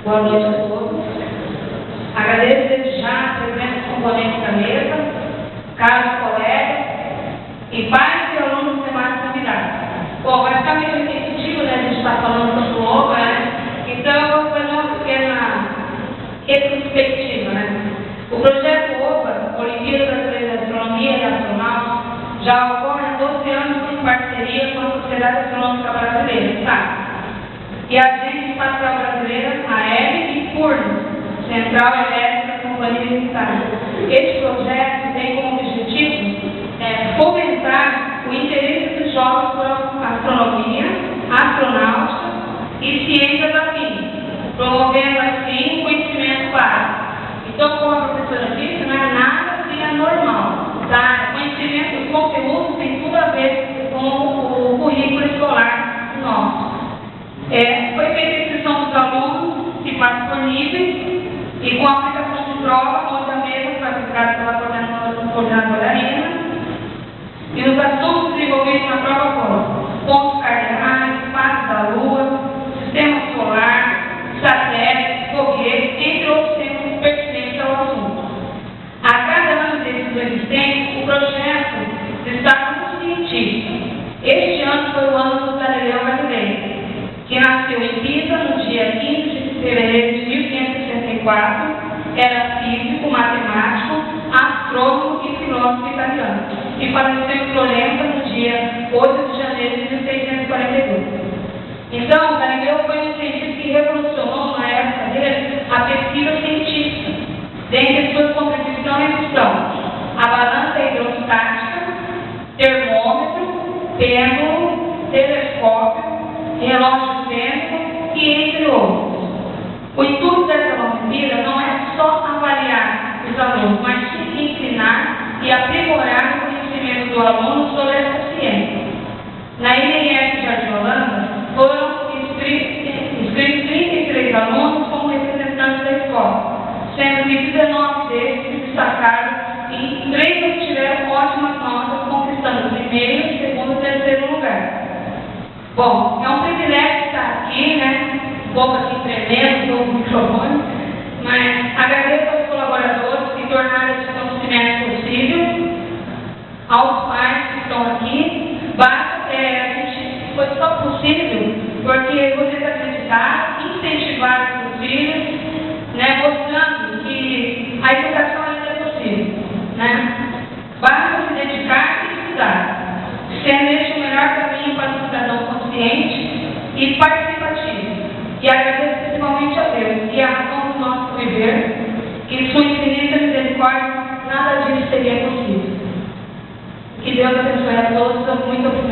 Boa noite a todos. Agradeço desde já a presença dos componentes da mesa, caros colegas e pais e alunos dos demais convidados. Bom, vai ficar meio repetitivo, né? A gente está falando tanto OVA, né? Então, eu vou fazer uma pequena retrospectiva, né? O projeto OVA, Olimpíada Brasileira de Astronomia e Astronautas, já ocorre há 12 anos em parceria com a Sociedade Astronômica Brasileira, tá? E a Agência Espacial Brasileira, AEB, e FURNS, Central Elétrica Companhia Limitada. Este projeto tem como objetivo fomentar o interesse dos jovens por astronomia, astronáutica e ciências afins, promovendo assim o conhecimento básico. Então, como a professora disse, não é nada assim anormal, tá? Conhecimento, os conteúdos tem tudo a ver com o currículo escolar nosso. Foi feita a inscrição dos alunos que participam níveis e com a aplicação de prova, onde a mesa foi aplicada pela coordenadora Arina. E os assuntos desenvolvidos na prova foram pontos cardeais, fases da Lua, sistema solar, satélites, foguetes, entre outros temas pertinentes ao assunto. A cada ano desses existentes, o projeto destaca um cientista. Este ano foi o ano do Galileu Galilei, que nasceu em Pisa no dia 15 de fevereiro de 1564, era físico, matemático, astrônomo e filósofo italiano, e faleceu em Florença no dia 8 de janeiro de 1642. Então, Galileu foi um cientista que revolucionou, na época dele, a pesquisa científica. Dentre suas contribuições estão a balança hidrostática, termômetro, pêndulo, telescópio, relógio térmico e entre outros. O intuito dessa Olimpíada não é só avaliar os alunos, mas sim ensinar e aprimorar o conhecimento do aluno sobre essa ciência. Na INF Jardim Holanda, foram inscritos 33 alunos como representantes da escola, sendo que 19 deles se destacaram e 3 obtiveram ótimas notas, conquistando o primeiro, segundo e terceiro lugar. Bom, é um privilégio estar aqui, né? Um pouco aqui tremendo no microfone, mas agradeço aos colaboradores que tornaram esse conhecimento possível, aos pais que estão aqui. Foi só possível porque vocês acreditaram, incentivaram os filhos, né? Mostrando que a educação ainda é possível, né? Basta se dedicar e estudar, sendo este o melhor caminho para um cidadão consciente e participativo. E agradeço principalmente a Deus, que é a razão do nosso viver, que em sua infinita misericórdia nada disso seria possível. Que Deus abençoe a todos. Muito obrigada.